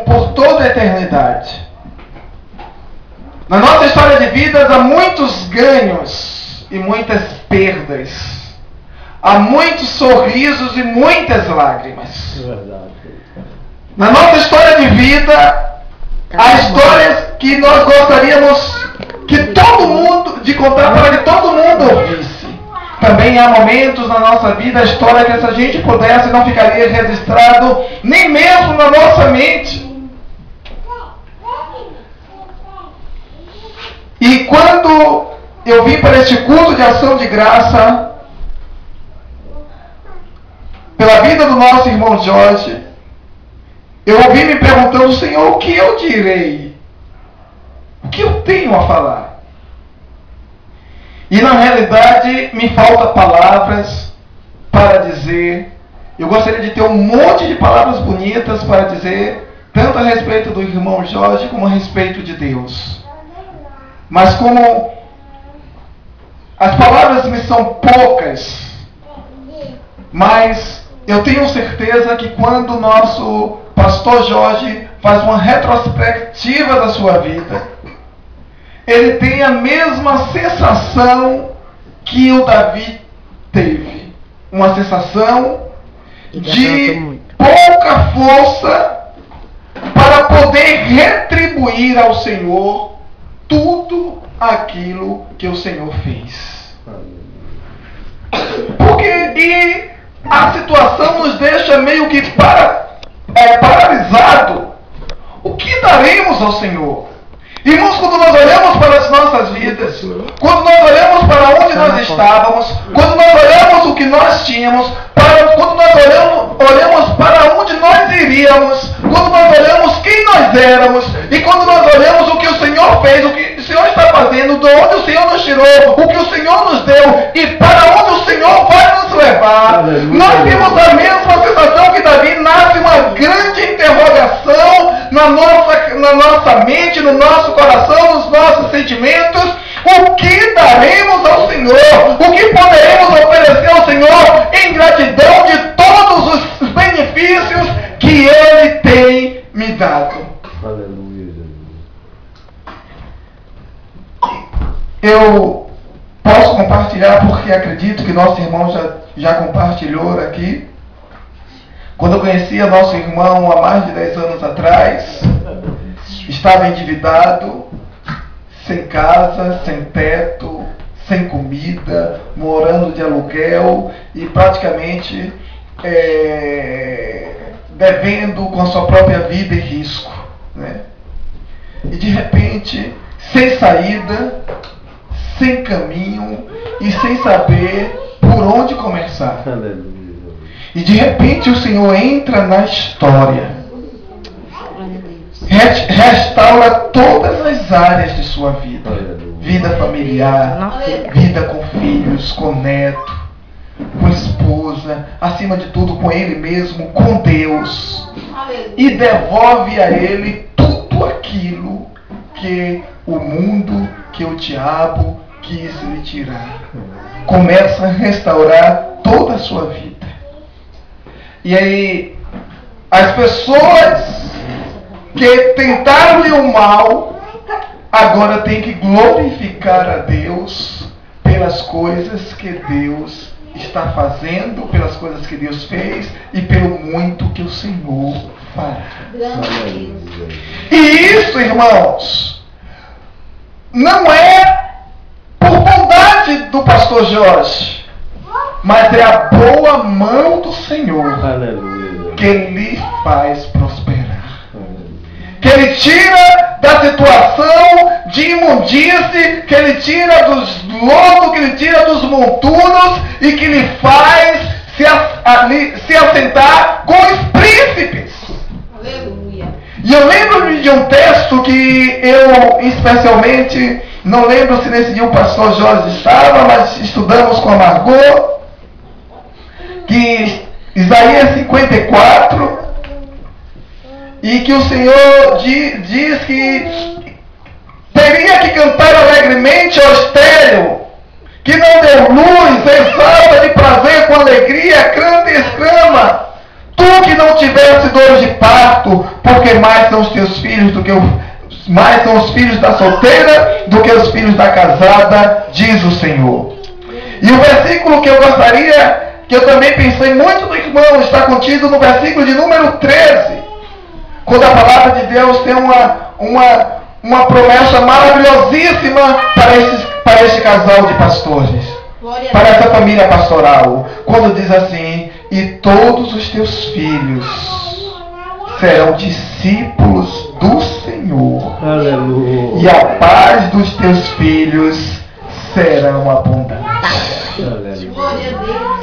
por toda a eternidade. Na nossa história de vidas há muitos ganhos e muitas perdas. Há muitos sorrisos e muitas lágrimas. Na nossa história de vida, há histórias que nós gostaríamos de contar para que todo mundo ouvisse. Também há momentos na nossa vida, a história que se a gente pudesse não ficaria registrado nem mesmo na nossa mente. E quando eu vim para este culto de ação de graça, pela vida do nosso irmão Jorge, eu ouvi me perguntando: Senhor, o que eu direi? O que eu tenho a falar? E na realidade me faltam palavras para dizer. Eu gostaria de ter um monte de palavras bonitas para dizer, tanto a respeito do irmão Jorge como a respeito de Deus. Mas como as palavras me são poucas, mas eu tenho certeza que quando o nosso pastor Jorge faz uma retrospectiva da sua vida, ele tem a mesma sensação que o Davi teve. Uma sensação de pouca força para poder retribuir ao Senhor tudo aquilo que o Senhor fez. Porque a situação nos deixa meio que paralisado. O que daremos ao Senhor? Irmãos, quando nós olhamos para as nossas vidas, quando nós olhamos para onde nós estávamos, quando nós olhamos o que nós tínhamos, quando nós olhamos para onde nós iríamos, quando nós olhamos quem nós éramos, e quando nós olhamos o que o Senhor fez, o que o Senhor está fazendo, de onde o Senhor nos tirou, o que o Senhor nos deu, e para onde o Senhor vai nos levar, nós temos a mesma sensação que Davi. Nasce uma grande interrogação na nossa mente, no nosso coração, nos nossos sentimentos. O que daremos ao Senhor? O que poderemos oferecer ao Senhor em gratidão de todos os benefícios que Ele tem me dado? Aleluia. Eu posso compartilhar porque acredito que nosso irmão já compartilhou aqui. Quando eu conhecia nosso irmão há mais de 10 anos atrás, estava endividado, sem casa, sem teto, sem comida, morando de aluguel e praticamente devendo com a sua própria vida em risco, né? E de repente, sem saída, sem caminho e sem saber por onde começar. Aleluia. E de repente o Senhor entra na história, restaura todas as áreas de sua vida. Vida familiar, vida com filhos, com neto, com esposa, acima de tudo com ele mesmo, com Deus. E devolve a ele tudo aquilo que o mundo, que o diabo quis lhe tirar. Começa a restaurar toda a sua vida. E aí, as pessoas que tentaram-lhe o mal, agora tem que glorificar a Deus pelas coisas que Deus está fazendo, pelas coisas que Deus fez e pelo muito que o Senhor fará. E isso, irmãos, não é por bondade do pastor Jorge, mas é a boa mão do Senhor. Aleluia. Que lhe faz prosperar. Que Ele tira da situação de imundície, que Ele tira dos lodos, que Ele tira dos monturos e que lhe faz se assentar com os príncipes. Aleluia. E eu lembro-me de um texto que eu especialmente, não lembro se nesse dia o pastor Jorge estava, mas estudamos com a Margot, que Isaías 54, e que o Senhor diz que teria que cantar alegremente ao estéril, que não deu luz, exalta de prazer com alegria, canta e exclama: tu que não tivesse dores de parto, porque mais são os teus filhos mais são os filhos da solteira do que os filhos da casada, diz o Senhor. E o versículo que eu gostaria, que eu também pensei muito no irmão, está contido no versículo de número 13, quando a palavra de Deus tem uma promessa maravilhosíssima para este casal de pastores, para essa família pastoral, quando diz assim: e todos os teus filhos serão discípulos do Senhor. Aleluia. E a paz dos teus filhos serão abundantes.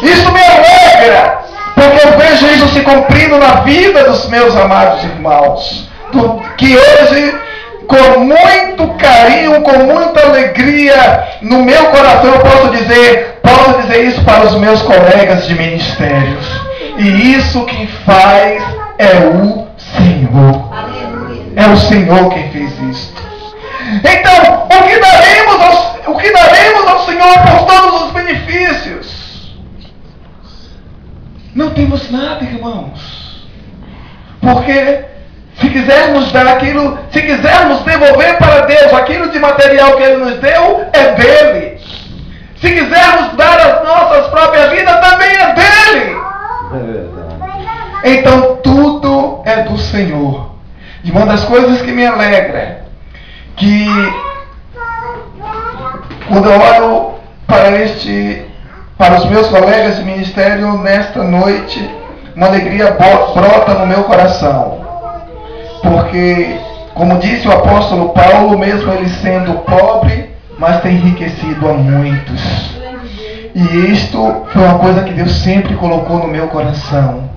Isso me alegra, porque eu vejo isso se cumprindo na vida dos meus amados irmãos, que hoje, com muito carinho, com muita alegria no meu coração, eu posso dizer isso para os meus colegas de ministérios. E isso quem faz é o Senhor. É o Senhor quem fez isso. Então, o que daremos ao Senhor por todos os benefícios? Não temos nada, irmãos. Porque se quisermos dar aquilo, se quisermos devolver para Deus aquilo de material que Ele nos deu, é dele. Se quisermos dar as nossas próprias vidas, também é dele. Então tudo é do Senhor. E uma das coisas que me alegra, que quando eu olho para os meus colegas de ministério nesta noite, uma alegria brota no meu coração. Porque, como disse o apóstolo Paulo, mesmo ele sendo pobre, mas tem enriquecido a muitos. E isto foi uma coisa que Deus sempre colocou no meu coração: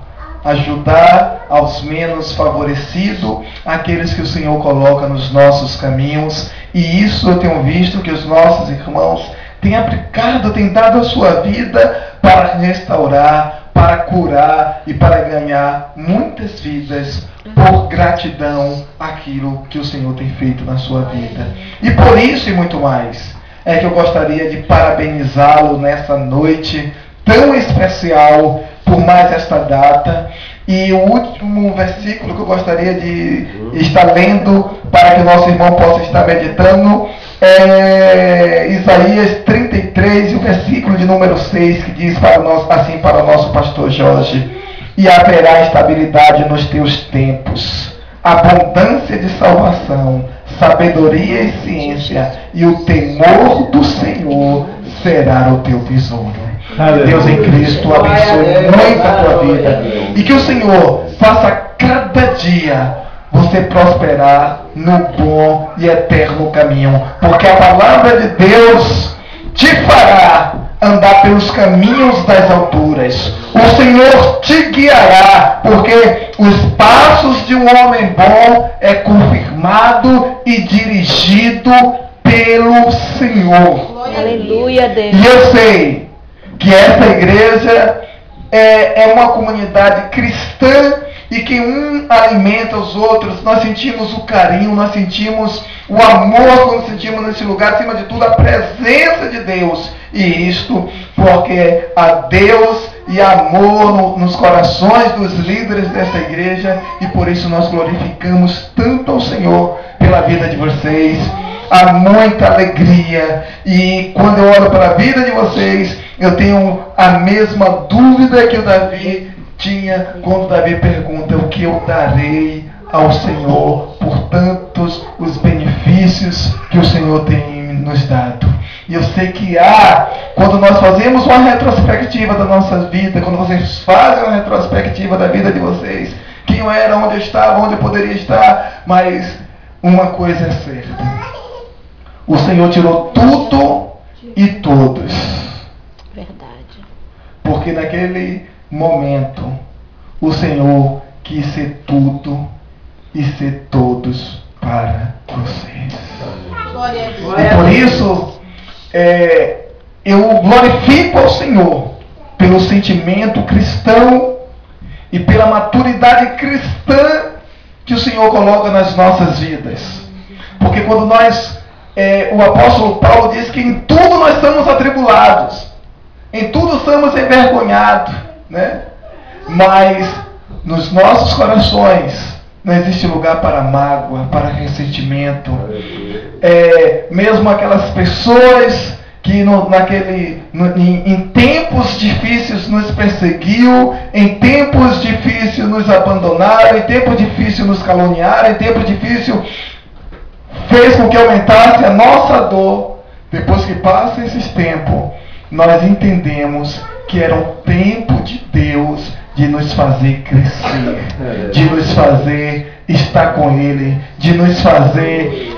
ajudar aos menos favorecidos, aqueles que o Senhor coloca nos nossos caminhos. E isso eu tenho visto que os nossos irmãos têm aplicado, têm dado a sua vida para restaurar, para curar e para ganhar muitas vidas por gratidão àquilo que o Senhor tem feito na sua vida. E por isso e muito mais é que eu gostaria de parabenizá-lo nessa noite tão especial por mais esta data. E o último versículo que eu gostaria de estar lendo para que o nosso irmão possa estar meditando é Isaías 33, e o versículo de número 6, que diz para o nosso pastor Jorge: e haverá estabilidade nos teus tempos, abundância de salvação, sabedoria e ciência, e o temor do Senhor será o teu tesouro. Deus em Cristo abençoe muito a tua vida, e que o Senhor faça cada dia você prosperar no bom e eterno caminho, porque a palavra de Deus te fará andar pelos caminhos das alturas. O Senhor te guiará, porque os passos de um homem bom é confirmado e dirigido pelo Senhor. Aleluia, Deus. E eu sei que essa igreja é uma comunidade cristã, e que um alimenta os outros. Nós sentimos o carinho, nós sentimos o amor quando sentimos nesse lugar, acima de tudo a presença de Deus. E isto porque há Deus e amor nos corações dos líderes dessa igreja, e por isso nós glorificamos tanto ao Senhor pela vida de vocês. Há muita alegria, e quando eu olho para a vida de vocês, eu tenho a mesma dúvida que o Davi tinha quando Davi pergunta: o que eu darei ao Senhor por tantos os benefícios que o Senhor tem nos dado? E eu sei que quando nós fazemos uma retrospectiva da nossa vida, quando vocês fazem uma retrospectiva da vida de vocês, quem eu era, onde eu estava, onde eu poderia estar, mas uma coisa é certa: o Senhor tirou tudo e todos. Verdade. Porque naquele momento o Senhor quis ser tudo e ser todos para vocês. E por isso eu glorifico ao Senhor pelo sentimento cristão e pela maturidade cristã que o Senhor coloca nas nossas vidas. Porque quando o apóstolo Paulo diz que em tudo nós estamos atribulados, em tudo estamos envergonhados, né? Mas nos nossos corações, Não existe lugar para mágoa, para ressentimento. Mesmo aquelas pessoas que em tempos difíceis nos perseguiu, em tempos difíceis nos abandonaram, em tempos difíceis nos caluniaram, em tempos difíceis fez com que aumentasse a nossa dor. Depois que passa esses tempos, nós entendemos que era o tempo de Deus de nos fazer crescer, de nos fazer estar com Ele, de nos fazer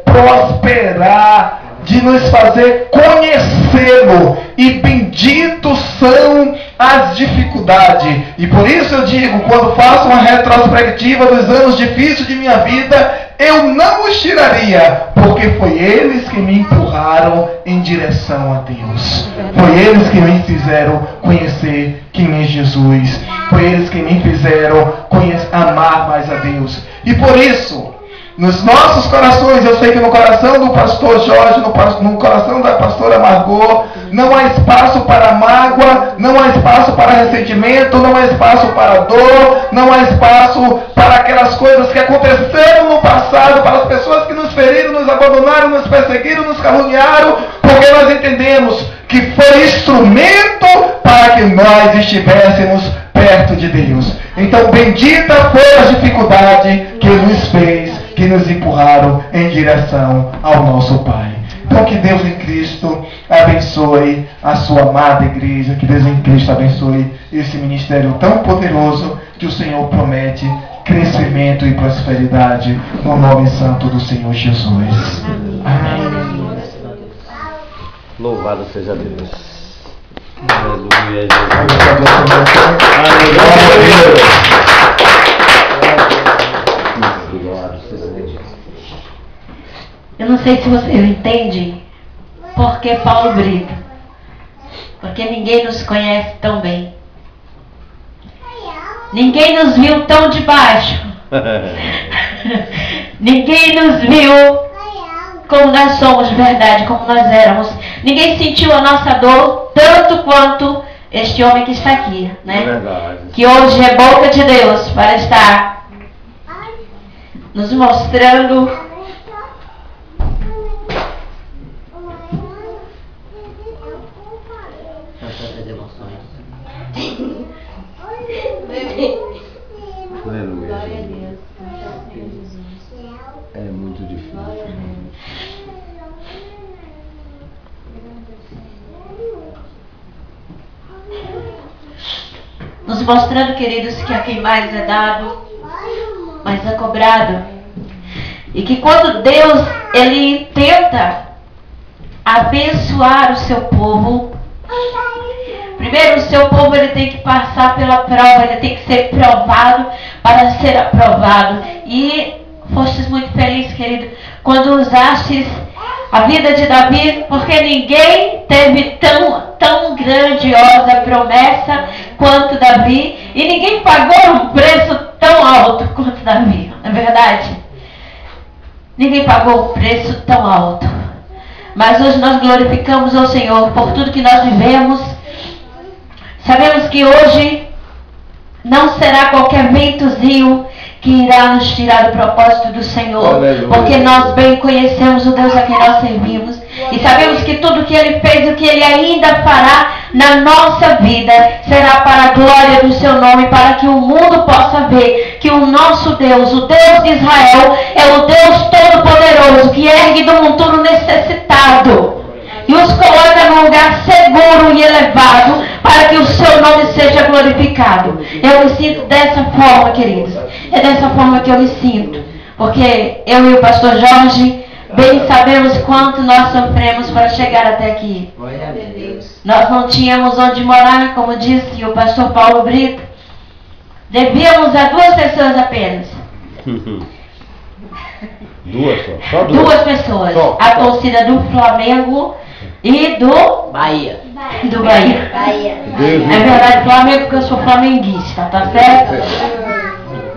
prosperar, de nos fazer conhecê-lo. E benditos são as dificuldades. E por isso eu digo, quando faço uma retrospectiva dos anos difíceis de minha vida, eu não os tiraria, porque foi eles que me empurraram em direção a Deus. Foi eles que me fizeram conhecer quem é Jesus. Foi eles que me fizeram amar mais a Deus. E por isso, nos nossos corações, eu sei que no coração do pastor Jorge, no coração da pastora Margot, não há espaço para mágoa, não há espaço para ressentimento, não há espaço para dor, não há espaço para aquelas coisas que aconteceram no passado, para as pessoas que nos feriram, nos abandonaram, nos perseguiram, nos caluniaram, porque nós entendemos que foi instrumento para que nós estivéssemos perto de Deus. Então, bendita foi a dificuldade que nos fez, que nos empurraram em direção ao nosso Pai. Então, que Deus em Cristo abençoe a sua amada igreja, que Deus em Cristo abençoe esse ministério tão poderoso que o Senhor promete crescimento e prosperidade no nome santo do Senhor Jesus. Amém. Louvado seja Deus. Aleluia, Jesus. Eu não sei se você entende por que Paulo Brito. Porque ninguém nos conhece tão bem. Ninguém nos viu tão de baixo. Ninguém nos viu como nós somos de verdade, como nós éramos. Ninguém sentiu a nossa dor tanto quanto este homem que está aqui, né? É verdade. Que hoje é boca de Deus para estar nos mostrando Aleluia. É muito difícil. nos mostrando, queridos, que a quem mais é dado, mais é cobrado. E que quando Deus, Ele tenta abençoar o seu povo, primeiro o seu povo ele tem que passar pela prova, ele tem que ser provado para ser aprovado. E fostes muito felizes, querido, quando usastes a vida de Davi, porque ninguém teve tão grandiosa promessa quanto Davi, e ninguém pagou um preço tão alto quanto Davi, não é verdade? Ninguém pagou um preço tão alto. Mas hoje nós glorificamos ao Senhor por tudo que nós vivemos. Sabemos que hoje não será qualquer ventozinho que irá nos tirar do propósito do Senhor. Aleluia. Porque nós bem conhecemos o Deus a quem nós servimos. E sabemos que tudo que Ele fez, o que Ele ainda fará na nossa vida, será para a glória do Seu nome, para que o mundo possa ver que o nosso Deus, o Deus de Israel, é o Deus Todo-Poderoso, que ergue do monturo necessitado e os coloca num lugar seguro e elevado, para que o Seu nome seja glorificado. Eu me sinto dessa forma, queridos. É dessa forma que eu me sinto. Porque eu e o pastor Jorge bem sabemos quanto nós sofremos para chegar até aqui. Nós não tínhamos onde morar, como disse o pastor Paulo Brito. Devíamos a 2 pessoas apenas. Só duas? 2 pessoas. A torcida do Flamengo e do Bahia. Do Bahia. É verdade, Flamengo, porque eu sou flamenguista, tá certo?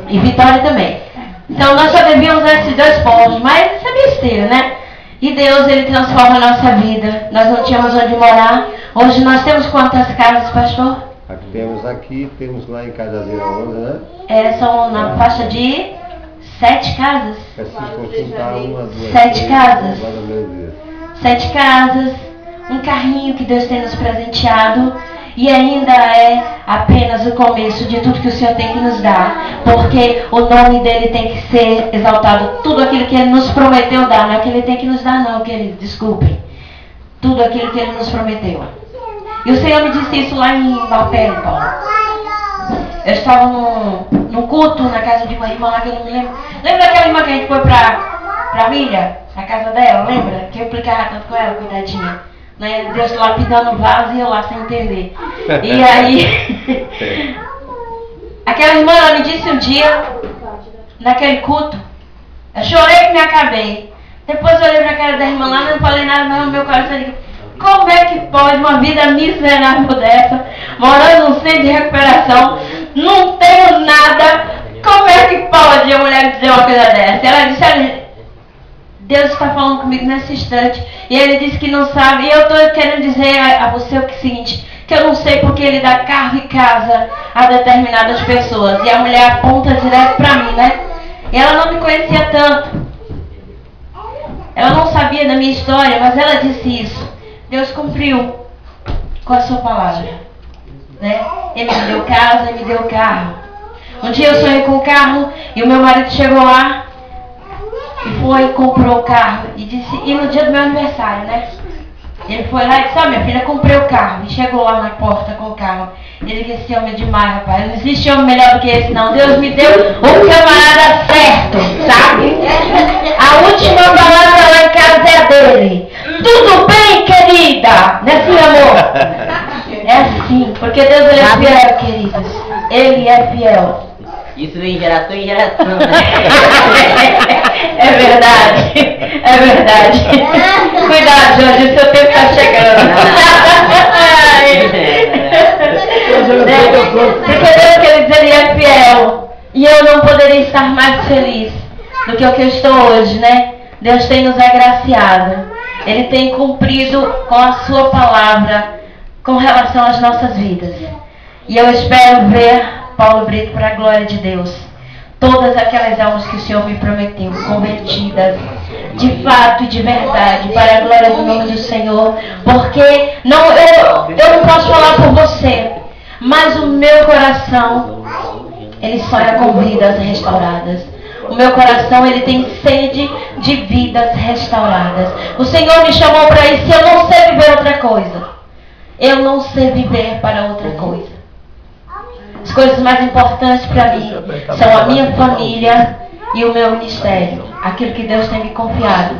E Vitória também. Então nós só devíamos a esses 2 povos, mas isso é besteira, né? E Deus, Ele transforma a nossa vida. Nós não tínhamos onde morar. Hoje nós temos quantas casas, pastor? Aqui temos lá em Cajazeira 11, né? São na faixa de 7 casas. Se for juntar uma, duas, 7 casas. mais ou menos isso. 7 casas, um carrinho que Deus tem nos presenteado. E ainda é apenas o começo de tudo que o Senhor tem que nos dar. Porque o nome dele tem que ser exaltado. Tudo aquilo que ele nos prometeu dar. Não é que ele tem que nos dar não, querido. Desculpem. Tudo aquilo que ele nos prometeu. E o Senhor me disse isso lá em Bapé, Paulo. Eu estava num culto na casa de uma irmã lá que eu não me lembro. Lembra daquela irmã que a gente foi pra Milha? Na casa dela, lembra? Que eu implicava tanto com ela, coitadinha. Né? Deus lá pintando o vaso e eu lá sem entender. E aí, aquela irmã, ela me disse um dia, naquele culto, eu chorei que me acabei. Depois eu olhei pra cara da irmã lá, não falei nada, mas no meu coração disse, como é que pode uma vida miserável dessa, morando num centro de recuperação, não tenho nada, como é que pode a mulher dizer uma coisa dessa? Ela disse, olha, Deus está falando comigo nesse instante. E ele disse que não sabe. E eu estou querendo dizer a você o seguinte, que eu não sei porque ele dá carro e casa a determinadas pessoas. E a mulher aponta direto para mim, né? E ela não me conhecia tanto. Ela não sabia da minha história, mas ela disse isso. Deus cumpriu com a sua palavra. Né? Ele me deu casa, ele me deu carro. Um dia eu sonhei com o carro e o meu marido chegou lá. E foi e comprou o carro. E disse, e no dia do meu aniversário, né? Ele foi lá e disse, minha filha, comprei o carro. E chegou lá na porta com o carro. Ele disse, esse homem é demais, rapaz. Não existe homem melhor do que esse, não. Deus me deu o camarada certo, sabe? A última palavra lá em casa é a dele. Tudo bem, querida? Não é assim, amor? É assim, porque Deus ele é fiel, queridos. Ele é fiel. Isso vem geração em geração, né? É verdade, é verdade. Cuidado, Jorge, o seu tempo está chegando. Porque Deus, queridos, ele é fiel. E eu não poderia estar mais feliz do que o que eu estou hoje, né? Deus tem nos agraciado. Ele tem cumprido com a sua palavra com relação às nossas vidas. E eu espero ver Paulo Brito, para a glória de Deus, todas aquelas almas que o Senhor me prometeu, convertidas, de fato e de verdade, para a glória do nome do Senhor, porque eu não posso falar por você, mas o meu coração, ele sonha com vidas restauradas. O meu coração, ele tem sede de vidas restauradas. O Senhor me chamou para isso e eu não sei viver outra coisa. Eu não sei viver para outra coisa. As coisas mais importantes para mim são a minha família e o meu ministério. Aquilo que Deus tem me confiado.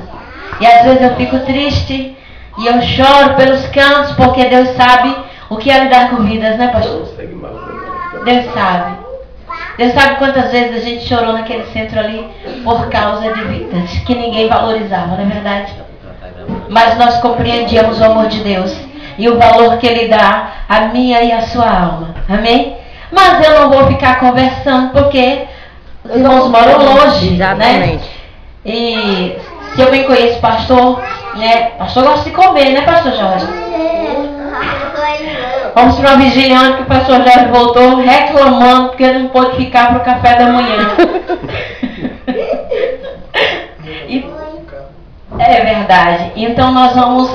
E às vezes eu fico triste e eu choro pelos cantos porque Deus sabe o que é lidar com vidas, né, pastor? Deus sabe. Deus sabe quantas vezes a gente chorou naquele centro ali por causa de vidas que ninguém valorizava, não é verdade? Mas nós compreendíamos o amor de Deus e o valor que Ele dá à minha e à sua alma. Amém? Mas eu não vou ficar conversando porque os irmãos moram longe, né? E se eu bem conheço pastor, né? Pastor gosta de comer, né, pastor Jorge? Vamos para uma vigília onde que o pastor Jorge voltou reclamando porque não pôde ficar para o café da manhã. É verdade. Então nós vamos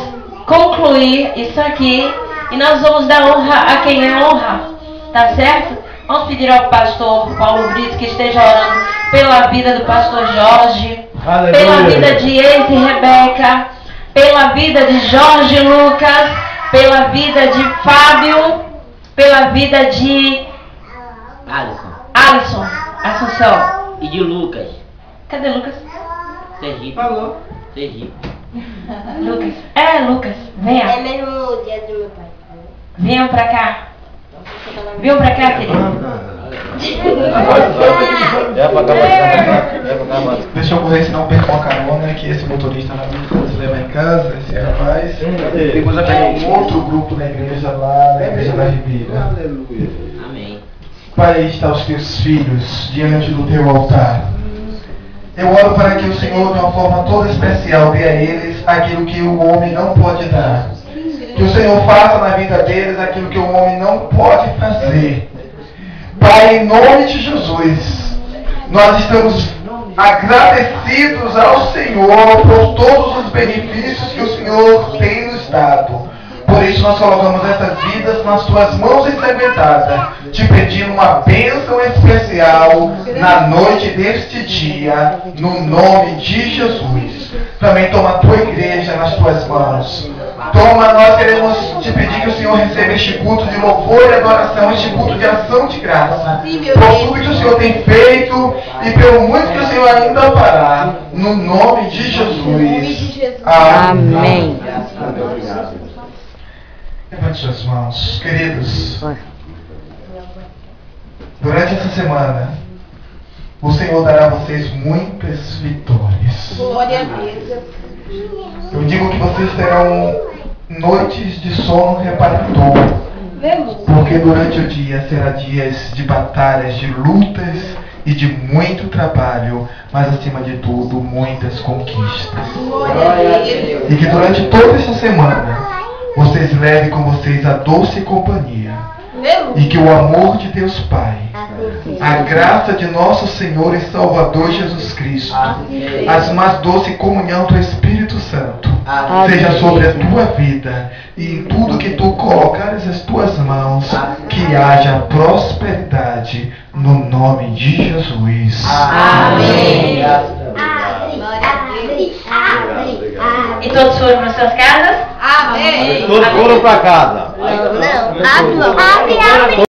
concluir isso aqui e nós vamos dar honra a quem é honra. Tá certo? Vamos pedir ao pastor Paulo Brito que esteja orando pela vida do pastor Jorge, aleluia, pela vida de Eise e Rebeca, pela vida de Jorge Lucas, pela vida de Fábio, pela vida de Alisson, Assunção. E de Lucas. Cadê Lucas? Sergipe. Falou. Sergipe. Lucas. Lucas, venha. É mesmo o dia do meu pai. Venham pra cá. Venham pra cá, querido. Deixa eu correr, senão perco uma carona, que esse motorista vai nos levar em casa, esse rapaz. Depois vai pegar um outro grupo na igreja lá, na igreja da Ribeira. Amém. Pai, aí está os teus filhos diante do teu altar. Eu oro para que o Senhor, de uma forma toda especial, dê a eles aquilo que o homem não pode dar. Que Que o Senhor faça na vida deles aquilo que o homem não pode fazer. Pai, em nome de Jesus, nós estamos agradecidos ao Senhor por todos os benefícios que o Senhor tem nos dado. Por isso nós colocamos essas vidas nas tuas mãos ensanguentadas, te pedindo uma bênção especial na noite deste dia, no nome de Jesus. Também toma a tua igreja nas tuas mãos. Toma, nós queremos te pedir que o Senhor receba este culto de louvor e adoração, este culto de ação de graça, por tudo que o Senhor tem feito e pelo muito que o Senhor ainda fará, no nome de Jesus. Amém. Levante suas mãos, queridos. Durante essa semana, o Senhor dará a vocês muitas vitórias. Glória a Deus. Eu digo que vocês terão noites de sono reparador, porque durante o dia será dias de batalhas, de lutas e de muito trabalho, mas acima de tudo, muitas conquistas. Glória a Deus. E que durante toda esta semana, vocês levem com vocês a doce companhia. E que o amor de Deus Pai, a graça de nosso Senhor e Salvador Jesus Cristo, as mais doce comunhão do Espírito Santo, seja sobre a tua vida e em tudo que tu colocares as tuas mãos, que haja prosperidade no nome de Jesus. Amém. E todos foram para suas casas? Amém. Todos foram para casa. Não, abre.